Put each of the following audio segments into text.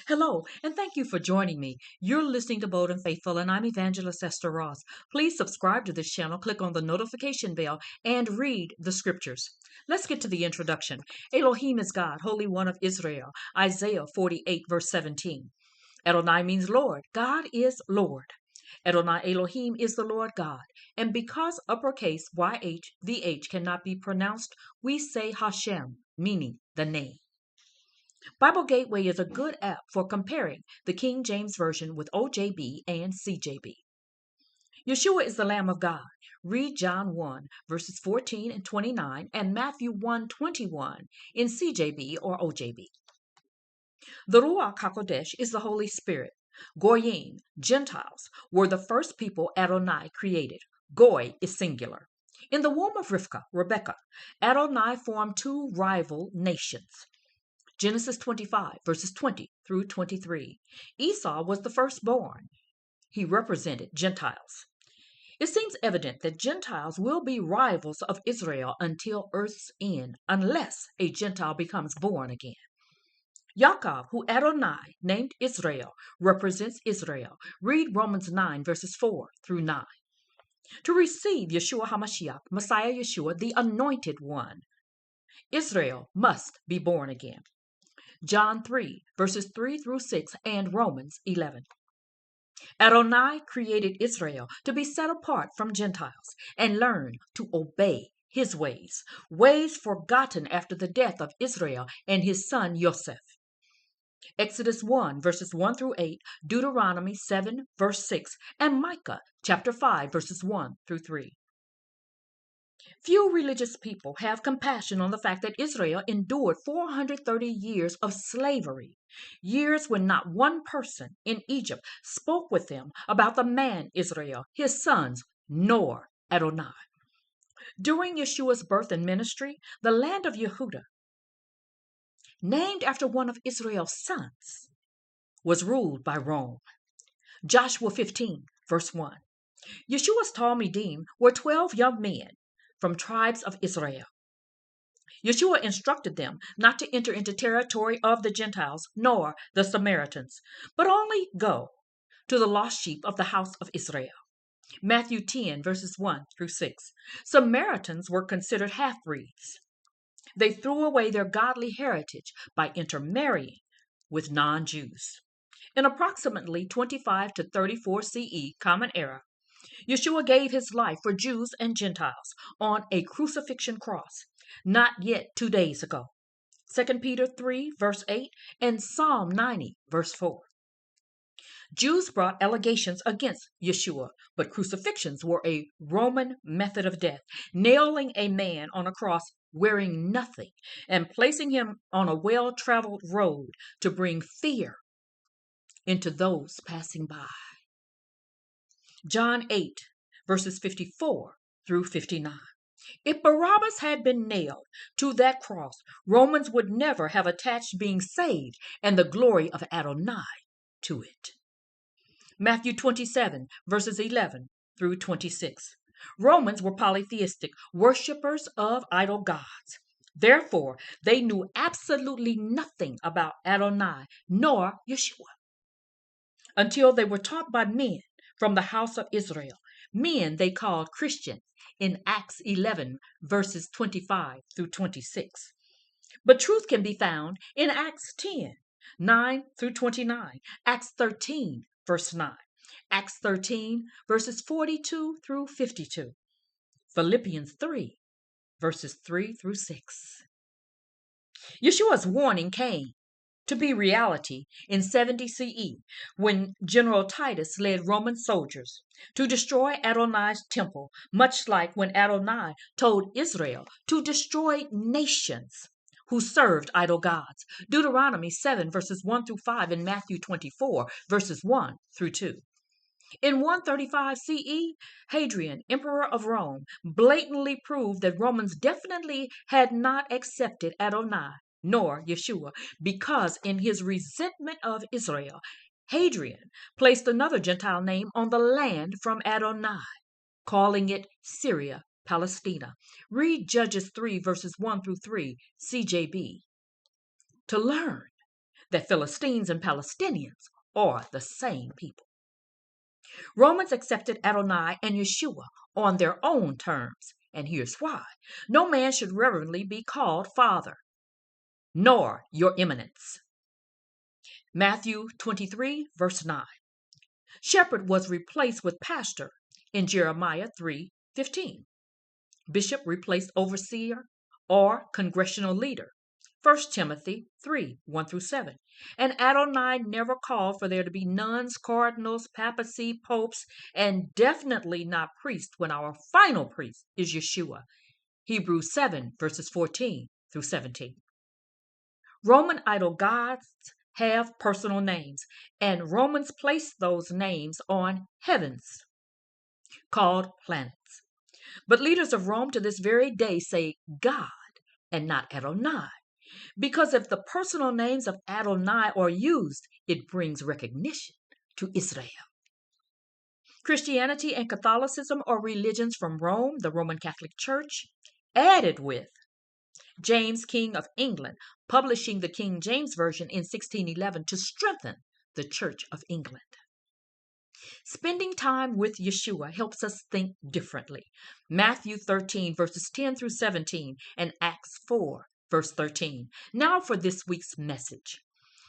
Hello, and thank you for joining me. You're listening to Bold and Faithful, and I'm Evangelist Esther Ross. Please subscribe to this channel, click on the notification bell, and read the scriptures. Let's get to the introduction. Elohim is God, Holy One of Israel. Isaiah 48, verse 17. Adonai means Lord. God is Lord. Adonai Elohim is the Lord God. And because uppercase YH, VH cannot be pronounced, we say Hashem, meaning the name. Bible Gateway is a good app for comparing the King James Version with OJB and CJB. Yeshua is the Lamb of God. Read John 1, verses 14 and 29, and Matthew 1:21 in CJB or OJB. The Ruach HaKodesh is the Holy Spirit. Goyim, Gentiles, were the first people Adonai created. Goy is singular. In the womb of Rivka, Rebekah, Adonai formed two rival nations. Genesis 25, verses 20 through 23. Esau was the firstborn. He represented Gentiles. It seems evident that Gentiles will be rivals of Israel until earth's end, unless a Gentile becomes born again. Yaakov, who Adonai named Israel, represents Israel. Read Romans 9, verses 4 through 9. To receive Yeshua HaMashiach, Messiah Yeshua, the Anointed One, Israel must be born again. John 3, verses 3 through 6, and Romans 11. Adonai created Israel to be set apart from Gentiles and learn to obey his ways, ways forgotten after the death of Israel and his son Yosef. Exodus 1, verses 1 through 8, Deuteronomy 7, verse 6, and Micah chapter 5, verses 1 through 3. Few religious people have compassion on the fact that Israel endured 430 years of slavery, years when not one person in Egypt spoke with them about the man Israel, his sons, nor Adonai. During Yeshua's birth and ministry, the land of Yehuda, named after one of Israel's sons, was ruled by Rome. Joshua 15, verse 1. Yeshua's Talmidim were 12 young men from tribes of Israel. Yeshua instructed them not to enter into territory of the Gentiles nor the Samaritans, but only go to the lost sheep of the house of Israel. Matthew 10, verses 1 through 6. Samaritans were considered half-breeds. They threw away their godly heritage by intermarrying with non-Jews. In approximately 25 to 34 CE, Common Era, Yeshua gave his life for Jews and Gentiles on a crucifixion cross, not yet 2 days ago. 2 Peter 3, verse 8, and Psalm 90, verse 4. Jews brought allegations against Yeshua, but crucifixions were a Roman method of death, nailing a man on a cross wearing nothing and placing him on a well-traveled road to bring fear into those passing by. John 8, verses 54 through 59. If Barabbas had been nailed to that cross, Romans would never have attached being saved and the glory of Adonai to it. Matthew 27, verses 11 through 26. Romans were polytheistic, worshippers of idol gods. Therefore, they knew absolutely nothing about Adonai nor Yeshua until they were taught by men from the house of Israel, men they called Christians in Acts 11, verses 25 through 26. But truth can be found in Acts 10, 9 through 29, Acts 13, verse 9, Acts 13, verses 42 through 52, Philippians 3, verses 3 through 6. Yeshua's warning came to be reality in 70 CE when General Titus led Roman soldiers to destroy Adonai's temple, much like when Adonai told Israel to destroy nations who served idol gods. Deuteronomy 7, verses 1 through 5, and Matthew 24, verses 1 through 2. In 135 CE, Hadrian, Emperor of Rome, blatantly proved that Romans definitely had not accepted Adonai nor Yeshua, because in his resentment of Israel, Hadrian placed another Gentile name on the land from Adonai, calling it Syria, Palestina. Read Judges 3, verses 1 through 3, CJB, to learn that Philistines and Palestinians are the same people. Romans accepted Adonai and Yeshua on their own terms, and here's why. No man should reverently be called Father, nor Your Eminence. Matthew 23, verse 9. Shepherd was replaced with pastor in Jeremiah 3:15. Bishop replaced overseer or congressional leader. 1 Timothy 3:1 through 7. And Adonai never called for there to be nuns, cardinals, papacy, popes, and definitely not priests when our final priest is Yeshua. Hebrews 7, verses 14 through 17. Roman idol gods have personal names, and Romans placed those names on heavens, called planets. But leaders of Rome to this very day say God and not Adonai, because if the personal names of Adonai are used, it brings recognition to Israel. Christianity and Catholicism are religions from Rome, the Roman Catholic Church, added with James, King of England, publishing the King James Version in 1611 to strengthen the Church of England. Spending time with Yeshua helps us think differently. Matthew 13, verses 10 through 17, and Acts 4, verse 13. Now for this week's message.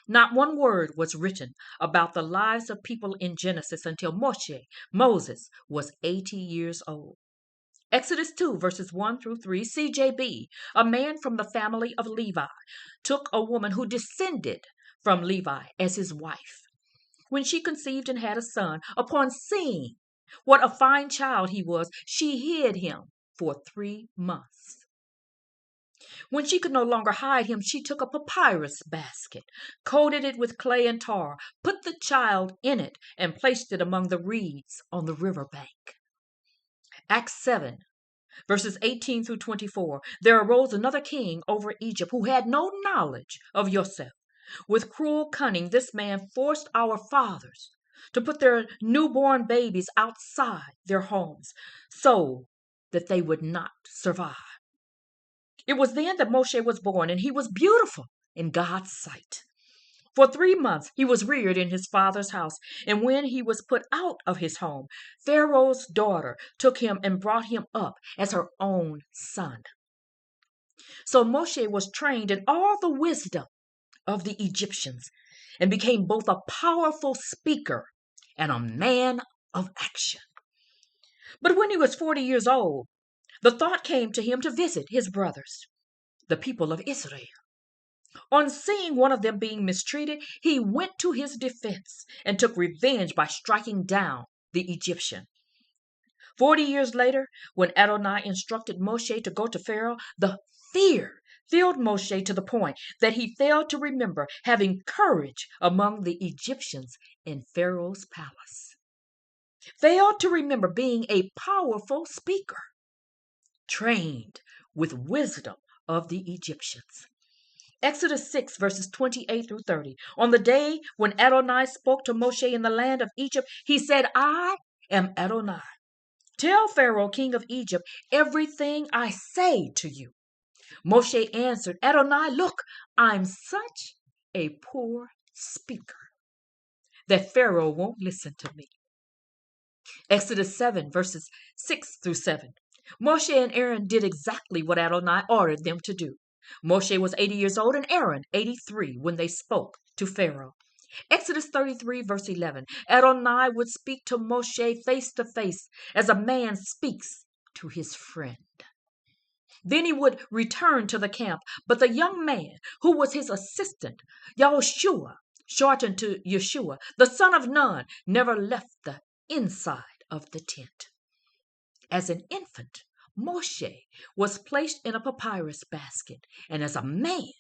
Not one word was written about the lives of people in Genesis until Moses, was 80 years old. Exodus 2, verses 1 through 3, CJB, a man from the family of Levi, took a woman who descended from Levi as his wife. When she conceived and had a son, upon seeing what a fine child he was, she hid him for 3 months. When she could no longer hide him, she took a papyrus basket, coated it with clay and tar, put the child in it, and placed it among the reeds on the river bank. Acts 7, verses 18 through 24. There arose another king over Egypt who had no knowledge of Joseph. With cruel cunning, this man forced our fathers to put their newborn babies outside their homes so that they would not survive. It was then that Moshe was born, and he was beautiful in God's sight. For 3 months, he was reared in his father's house, and when he was put out of his home, Pharaoh's daughter took him and brought him up as her own son. So Moshe was trained in all the wisdom of the Egyptians and became both a powerful speaker and a man of action. But when he was 40 years old, the thought came to him to visit his brothers, the people of Israel. On seeing one of them being mistreated, he went to his defense and took revenge by striking down the Egyptian. 40 years later, when Adonai instructed Moshe to go to Pharaoh, the fear filled Moshe to the point that he failed to remember having courage among the Egyptians in Pharaoh's palace. Failed to remember being a powerful speaker, trained with wisdom of the Egyptians. Exodus 6, verses 28 through 30. On the day when Adonai spoke to Moshe in the land of Egypt, he said, I am Adonai. Tell Pharaoh, king of Egypt, everything I say to you. Moshe answered, Adonai, look, I'm such a poor speaker that Pharaoh won't listen to me. Exodus 7, verses 6 through 7. Moshe and Aaron did exactly what Adonai ordered them to do. Moshe was 80 years old and Aaron 83 when they spoke to Pharaoh. Exodus 33, verse 11. Adonai would speak to Moshe face to face as a man speaks to his friend. Then he would return to the camp, but the young man who was his assistant, Yahushua, shortened to Yeshua, the son of Nun, never left the inside of the tent. As an infant, Moshe was placed in a papyrus basket, and as a man,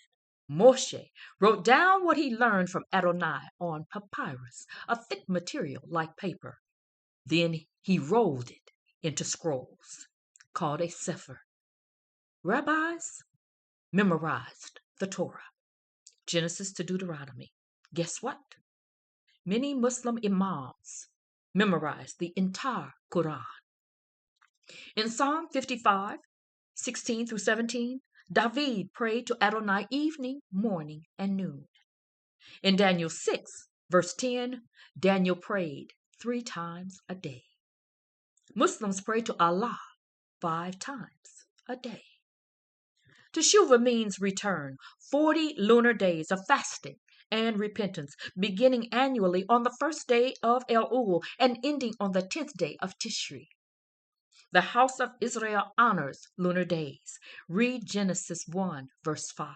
Moshe wrote down what he learned from Adonai on papyrus, a thick material like paper. Then he rolled it into scrolls, called a sefer. Rabbis memorized the Torah, Genesis to Deuteronomy. Guess what? Many Muslim imams memorized the entire Quran. In Psalm 55, 16 through 17, David prayed to Adonai evening, morning, and noon. In Daniel 6, verse 10, Daniel prayed 3 times a day. Muslims pray to Allah 5 times a day. Teshuvah means return, 40 lunar days of fasting and repentance, beginning annually on the first day of Elul and ending on the 10th day of Tishrei. The house of Israel honors lunar days. Read Genesis 1, verse 5.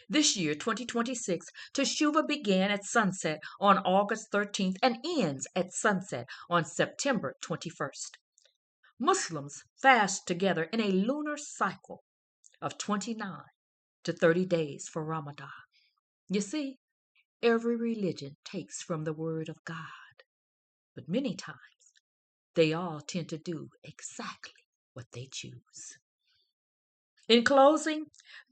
This year, 2026, Teshuvah began at sunset on August 13th and ends at sunset on September 21st. Muslims fast together in a lunar cycle of 29 to 30 days for Ramadan. You see, every religion takes from the Word of God, but many times they all tend to do exactly what they choose. In closing,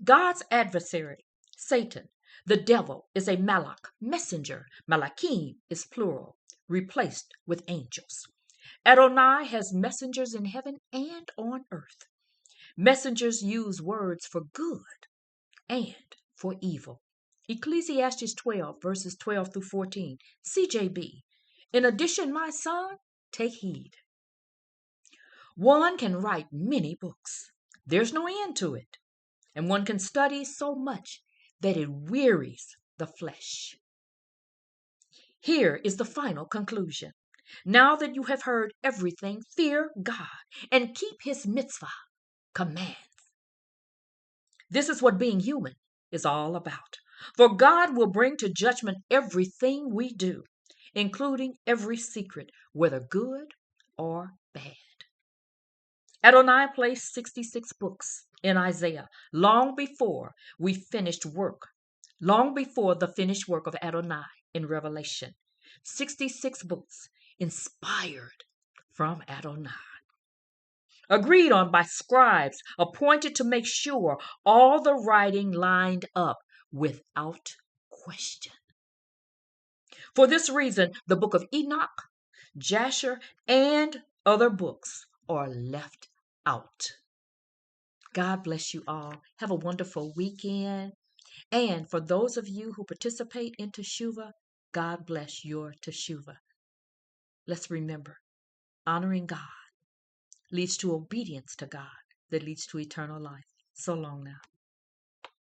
God's adversary, Satan, the devil, is a malach, messenger. Malachim is plural, replaced with angels. Adonai has messengers in heaven and on earth. Messengers use words for good and for evil. Ecclesiastes 12, verses 12 through 14, CJB. In addition, my son, take heed. One can write many books. There's no end to it. And one can study so much that it wearies the flesh. Here is the final conclusion. Now that you have heard everything, fear God and keep his mitzvah commands. This is what being human is all about. For God will bring to judgment everything we do, including every secret, whether good or bad. Adonai placed 66 books in Isaiah long before we finished work, long before the finished work of Adonai in Revelation. 66 books inspired from Adonai. Agreed on by scribes appointed to make sure all the writing lined up without question. For this reason, the book of Enoch, Jasher, and other books are left out. God bless you all. Have a wonderful weekend. And for those of you who participate in Teshuvah, God bless your Teshuvah. Let's remember, honoring God leads to obedience to God that leads to eternal life. So long now.